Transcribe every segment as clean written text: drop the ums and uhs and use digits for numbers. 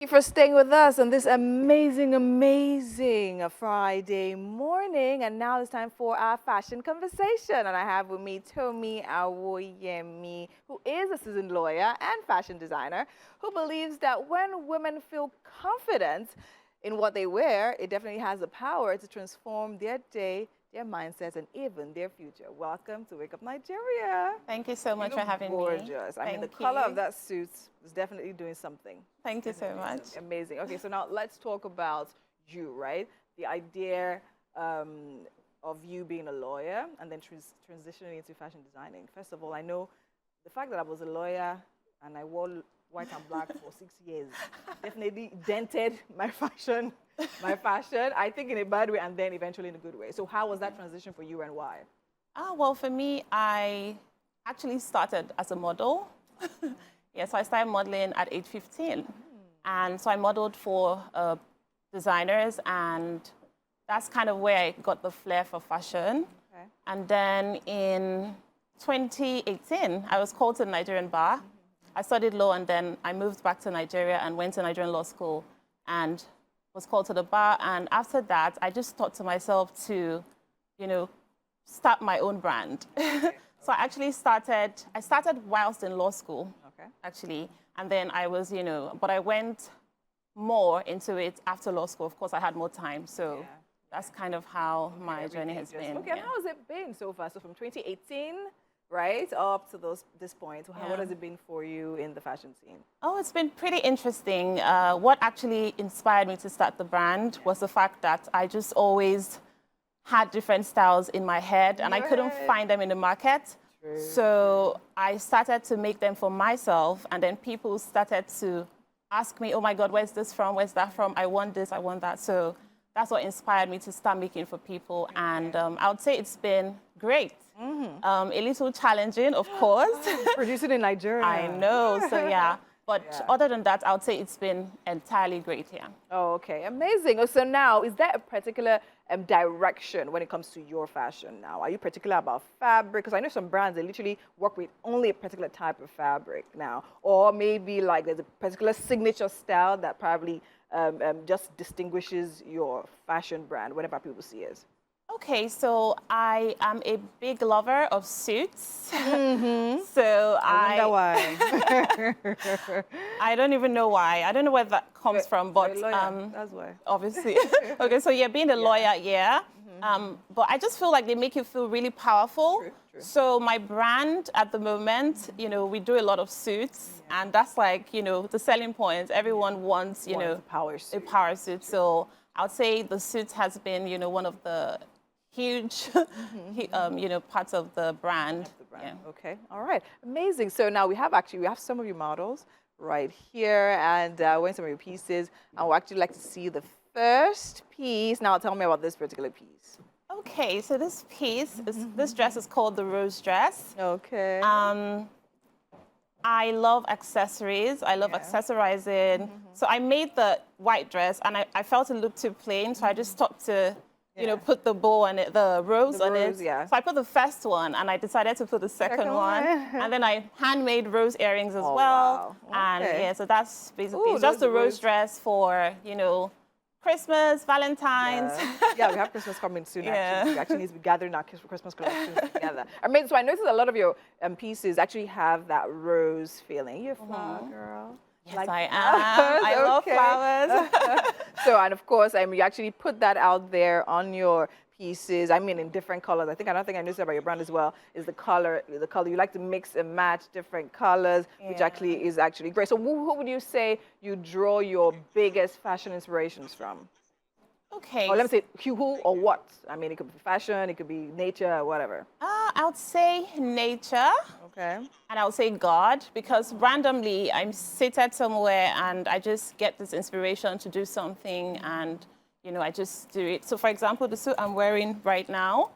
Thank you for staying with us on this amazing Friday morning. And now it's time for our fashion conversation. And I have with me Tomi Awoyemi, who is a seasoned lawyer and fashion designer, who believes that when women feel confident in what they wear, it definitely has the power to transform their day, their mindsets, and even their future. Welcome to Wake Up Nigeria. Thank you so much for having me. Gorgeous. I mean, the color of that suit is definitely doing something. Thank you so much. Amazing. Okay, so now let's talk about you, right? The idea of you being a lawyer and then transitioning into fashion designing. First of all, I know the fact that I was a lawyer and I wore white and black for 6 years definitely dented my fashion. I think in a bad way and then eventually in a good way. So how was that transition for you and why? Well, for me, I actually started as a model. Yeah, so I started modeling at age 15. And so I modeled for designers, and that's kind of where I got the flair for fashion. Okay. And then in 2018, I was called to the Nigerian bar. I studied law, and then I moved back to Nigeria and went to Nigerian law school and was called to the bar. And after that, I just thought to myself to, start my own brand. So I actually started whilst in law school, actually. And then I was, but I went more into it after law school. Of course, I had more time. So that's kind of how my journey has been. Okay, and how has it been so far? So from 2018, right, up to this point, what has it been for you in the fashion scene? Oh, it's been pretty interesting. What actually inspired me to start the brand was the fact that I just always had different styles in my head, and I couldn't find them in the market. True. So I started to make them for myself, and then people started to ask me, oh my God, where's this from? Where's that from? I want this, I want that. So that's what inspired me to start making for people. And I would say it's been great. A little challenging, of course. Producing in Nigeria. I know, so yeah. But other than that, I would say it's been entirely great here. Oh, okay, amazing. So now, is there a particular direction when it comes to your fashion now? Are you particular about fabric? Because I know some brands, they literally work with only a particular type of fabric now. Or maybe like there's a particular signature style that probably just distinguishes your fashion brand whenever people see it. Okay, so I am a big lover of suits. So I wonder why. I don't even know why. I don't know where that comes from, but that's why. Obviously. Okay, so yeah, being a lawyer, but I just feel like they make you feel really powerful. True. So my brand at the moment, we do a lot of suits, and that's like, the selling point. Everyone wants, a power suit. A power suit. So I would say the suit has been, one of the huge, parts of the brand. Yeah. Okay, all right, amazing. So now we have some of your models right here, and wearing some of your pieces. I would actually like to see the first piece. Now tell me about this particular piece. Okay, so this piece, this dress is called the rose dress. Okay. I love accessories. I love accessorizing. So I made the white dress, and I felt it looked too plain, so I just thought to put the bow on it, the rose on it. Yeah. So I put the first one, and I decided to put the second one. And then I handmade rose earrings as well. Wow. Okay. And so that's basically just a rose dress for, Christmas, Valentine's. Yeah, we have Christmas coming soon, actually. We actually need to be gathering our Christmas collections together. So I noticed a lot of your pieces actually have that rose feeling. You're a flower girl. Yes, I am. I love flowers. So, and of course, you actually put that out there on your pieces. I mean, in different colors. Another thing I noticed about your brand as well is the color. You like to mix and match different colors, which actually is great. So, who would you say you draw your biggest fashion inspirations from? Okay. Or let me say who or what. I mean, it could be fashion, it could be nature, whatever. I would say nature. Okay. And I would say God, because randomly I'm seated somewhere and I just get this inspiration to do something, and I just do it. So for example, the suit I'm wearing right now,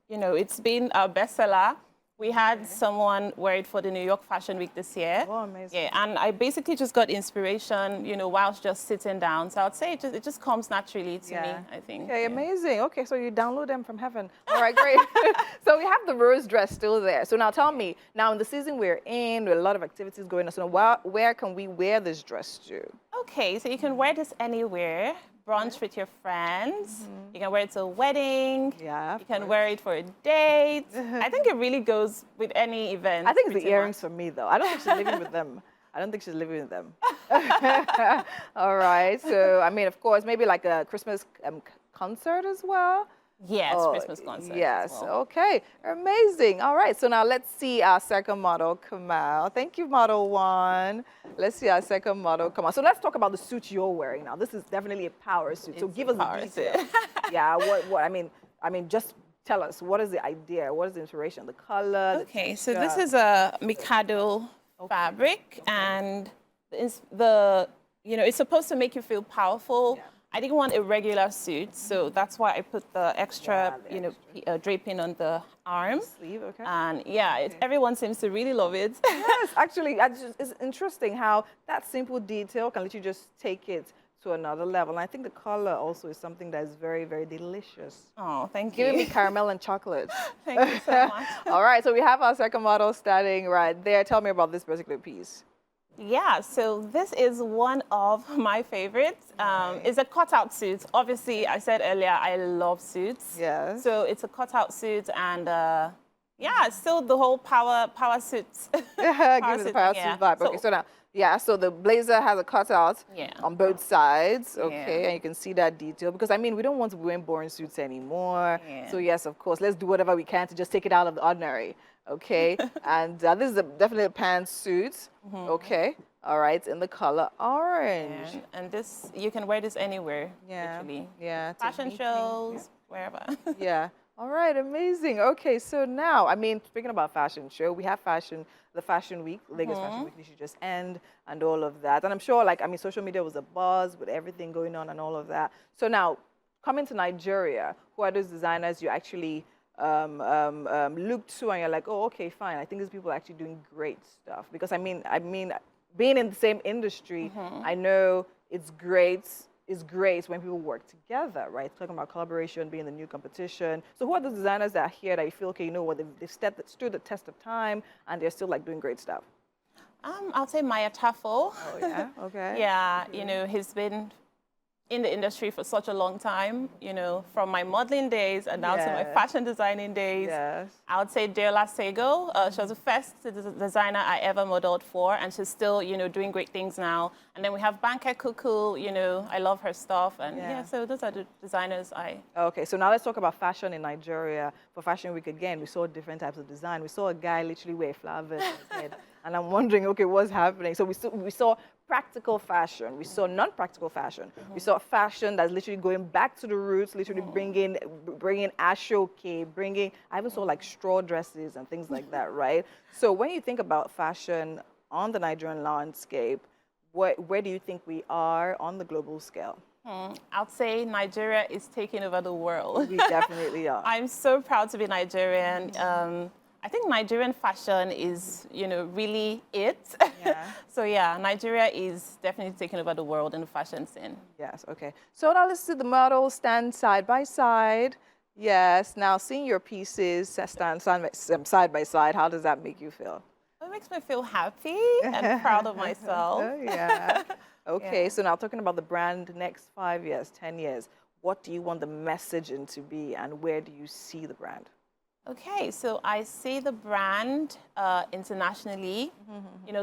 it's been a bestseller. We had someone wear it for the New York Fashion Week this year. Oh, amazing. Yeah, and I basically just got inspiration, whilst just sitting down. So I'd say it just comes naturally to me, I think. Okay, amazing. Okay, so you download them from heaven. All right, great. So we have the rose dress still there. So now tell me, now in the season we're in, with a lot of activities going on, so where can we wear this dress to? Okay, so you can wear this anywhere. Brunch with your friends. You can wear it to a wedding. Yeah, You can wear it for a date. I think it really goes with any event. I think it's the pretty earrings much. for me, though. I don't think she's living with them. I don't think she's living with them. All right. So, I mean, of course, maybe like a Christmas concert as well. Yes, Oh, Christmas concerts yes. as well. Okay. Amazing. All right. So now let's see our second model come out. Thank you, model one. Let's see our second model come out. So let's talk about the suit you're wearing now. This is definitely a power suit. So It's give a us the power details. suit. Yeah. What? I mean, just tell us. What is the idea? What is the inspiration? The color. Okay, the so this texture? is a Mikado fabric, and it's supposed to make you feel powerful. Yeah. I didn't want a regular suit, so that's why I put the extra, Yeah, the draping on the arm. sleeve. Okay. And yeah, everyone seems to really love it. Yes, actually, it's interesting how that simple detail can literally just take it to another level. And I think the color also is something that is very, very delicious. Oh, thank Giving me you. caramel and chocolate. Thank you so much. All right, so we have our second model standing right there. Tell me about this particular piece. Yeah, so this is one of my favorites. It's a cutout suit. Obviously, I said earlier, I love suits. Yes. So it's a cutout suit, and yeah, it's still the whole power suits. Give me the power yeah. suit vibe. Okay, so now, yeah, so the blazer has a cutout Yeah. on both sides, okay, Yeah. and you can see that detail because, I mean, we don't want to be wearing boring suits anymore. Yeah. So, yes, of course, let's do whatever we can to just take it out of the ordinary, okay? And this is definitely a pantsuit, okay, all right, in the color orange. And this, you can wear this anywhere, Yeah, literally. yeah. to Fashion meetings, shows, wherever. yeah. All right, amazing. Okay, so now, I mean, speaking about fashion show, we have the Fashion Week, Lagos Fashion Week, should just end, and all of that. And I'm sure, like, I mean, social media was a buzz with everything going on and all of that. So now, coming to Nigeria, who are those designers you actually look to, and you're like, oh, okay, fine. I think these people are actually doing great stuff. Because I mean, being in the same industry, I know it's great. It's great when people work together, right? Talking about collaboration, being the new competition. So who are the designers that are here that you feel, okay, you know what, they've stood the test of time and they're still like doing great stuff? I'll say Maya Tafo. Oh, yeah, okay. Yeah, he's been in the industry for such a long time, from my modeling days and now to my Yes. fashion designing days. Yes. I would say Deola Sego. She was the first designer I ever modeled for, and she's still, doing great things now. And then we have Banke Kuku, I love her stuff. And Yeah. yeah, so those are the designers Okay, so now let's talk about fashion in Nigeria. For Fashion Week again, we saw different types of design. We saw a guy literally wear a flower vest on his head. And I'm wondering, okay, what's happening? So we saw practical fashion. We saw non-practical fashion. We saw fashion that's literally going back to the roots, literally bringing ashoke, I even saw like straw dresses and things like that, right? So when you think about fashion on the Nigerian landscape, where do you think we are on the global scale? I'd say Nigeria is taking over the world. We definitely are. I'm so proud to be Nigerian. I think Nigerian fashion is, really it. Yeah. So yeah, Nigeria is definitely taking over the world in the fashion scene. Yes, okay. So now let's see the models stand side by side. Yes, now seeing your pieces stand side by side, how does that make you feel? It makes me feel happy and proud of myself. Oh, yeah. Okay, Yeah. so now talking about the brand next 5 years, 10 years, what do you want the messaging to be and where do you see the brand? Okay, so I see the brand internationally.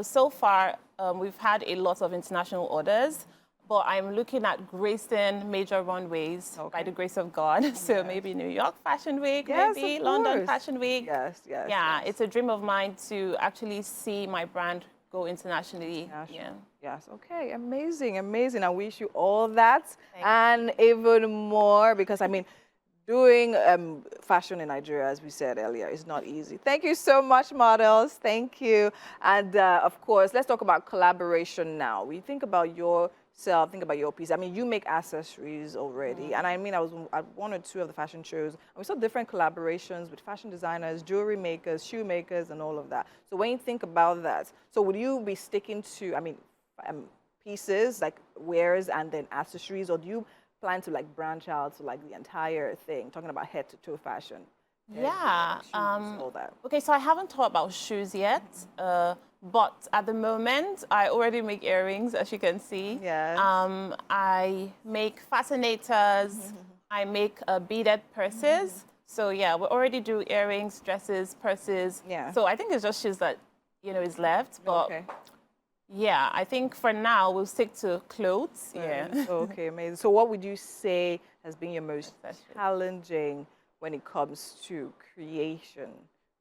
So far we've had a lot of international orders, but I'm looking at gracing major runways by the grace of God. So maybe New York Fashion Week, Yes, maybe of London course. Fashion Week. Yes, yes. Yeah, yes. it's a dream of mine to actually see my brand go internationally. International. Yeah. Yes, okay, amazing, amazing. I wish you all that Thank and even more because, I mean, doing fashion in Nigeria, as we said earlier, is not easy. Thank you so much, models. Thank you. And of course, let's talk about collaboration now. We think about yourself, think about your piece. I mean, you make accessories already. And I mean, I was at one or two of the fashion shows, and we saw different collaborations with fashion designers, jewelry makers, shoe makers, and all of that. So when you think about that, so would you be sticking to, I mean, pieces like wares and then accessories, or do you plan to like branch out to like the entire thing, talking about head to toe fashion? Yeah. Shoes, all that. Okay, so I haven't thought about shoes yet, but at the moment, I already make earrings, as you can see. Yes. I make fascinators. I make beaded purses. So yeah, we already do earrings, dresses, purses. Yeah. So I think it's just shoes that, is left. But Okay. yeah, I think for now, we'll stick to clothes. Yeah. Okay, amazing. So what would you say has been your most Especially. challenging when it comes to creation,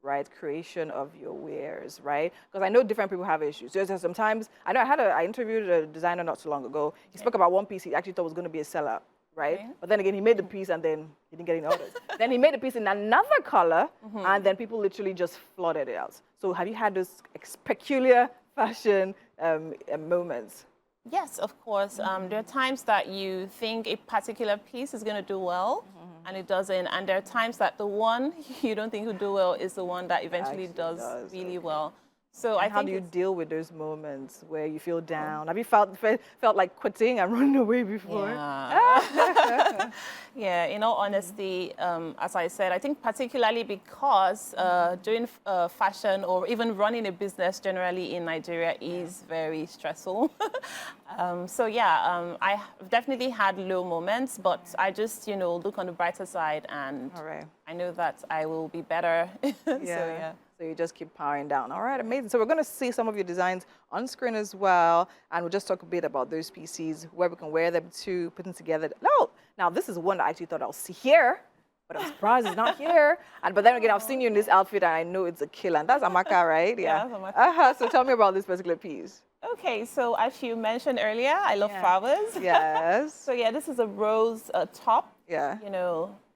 right? Creation of your wares, right? Because I know different people have issues. So sometimes, I interviewed a designer not too long ago. He spoke about one piece he actually thought was going to be a sellout, right? Okay. But then again, he made the piece and then he didn't get any orders. Then he made the piece in another color and then people literally just flooded it out. So have you had those peculiar fashion moments? Yes, of course. There are times that you think a particular piece is going to do well, and it doesn't. And there are times that the one you don't think will do well is the one that eventually does really well. So And how do you deal with those moments where you feel down? Have you felt like quitting and running away before? Yeah. Yeah, in all honesty, as I said, I think particularly because doing fashion or even running a business generally in Nigeria is very stressful. So yeah, I definitely had low moments, but I just, look on the brighter side and All right. I know that I will be better. So yeah. So you just keep powering down. All right, amazing. So we're going to see some of your designs on screen as well, and we'll just talk a bit about those pieces, where we can wear them to, putting together. No, now this is one that I actually thought I'll see here, but I'm surprised it's not here. But then again, I've seen you in this outfit, and I know it's a killer. And that's Amaka, right? Yeah, that's Amaka. So tell me about this particular piece. Okay, so as you mentioned earlier, I love flowers. Yes. So yeah, this is a rose top. Yeah.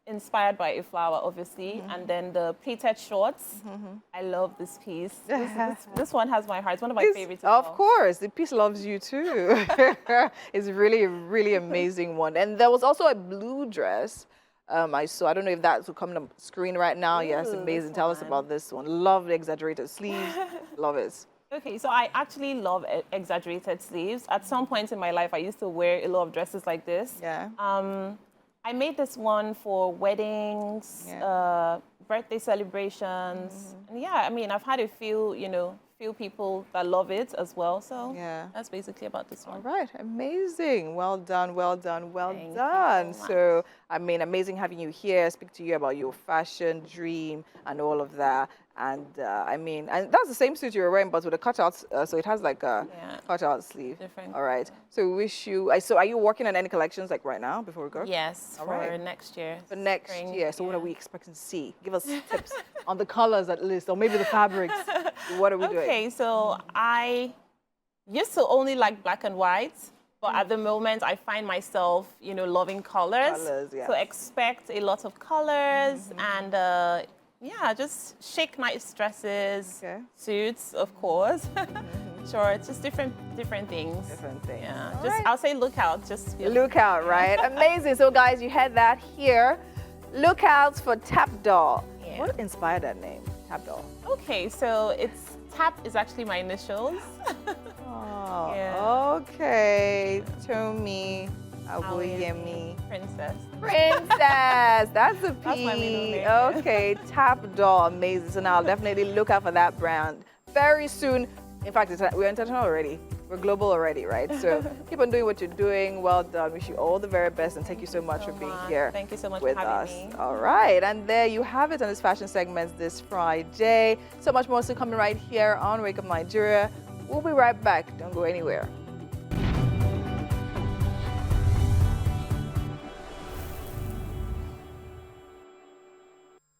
Inspired by a flower, obviously, and then the pleated shorts. I love this piece. This one has my heart. It's one of my favorites. Of course, the piece loves you too. It's really, really amazing one. And there was also a blue dress I saw. I don't know if that's coming on screen right now. Yes, amazing. Tell us about this one. Love the exaggerated sleeves. Love it. Okay, so I actually love exaggerated sleeves. At some point in my life, I used to wear a lot of dresses like this. Yeah. I made this one for weddings, birthday celebrations. And yeah, I mean, I've had a few people that love it as well. So yeah, that's basically about this one. All right, amazing. Well done, well done, well Thank done. you so much. So, I mean, amazing having you here, speak to you about your fashion dream and all of that. And I mean, and that's the same suit you were wearing, but with a cutout, so it has like a cutout sleeve. Different. All right. So wish you. So are you working on any collections like right now before we go? Yes, for next year. For next year. So what are we expecting to see? Give us tips on the colors at least, or maybe the fabrics. What are we doing? Okay, so I used to only like black and white. But at the moment, I find myself, loving colors. So expect a lot of colors and, yeah, just chic, nice dresses, suits, of course, shorts, just different things. Different things. Yeah, I'll say look out. Just look out, right? Amazing. So, guys, you had that here. Look out for Tap Doll. Yeah. What inspired that name, Tap Doll? Okay, so Tap is actually my initials. Oh, yeah. Okay. Tomi Awoyemi. Princess. That's a P. That's my middle name. Okay, Tap Doll, amazing. So now I'll definitely look out for that brand very soon. In fact, we're international already. We're global already, right? So keep on doing what you're doing. Well done. Wish you all the very best, and thank you so much for being here. Thank you so much with for having us. me. All right, and there you have it on this fashion segment this Friday. So much more still coming right here on Wake Up Nigeria. We'll be right back. Don't go anywhere.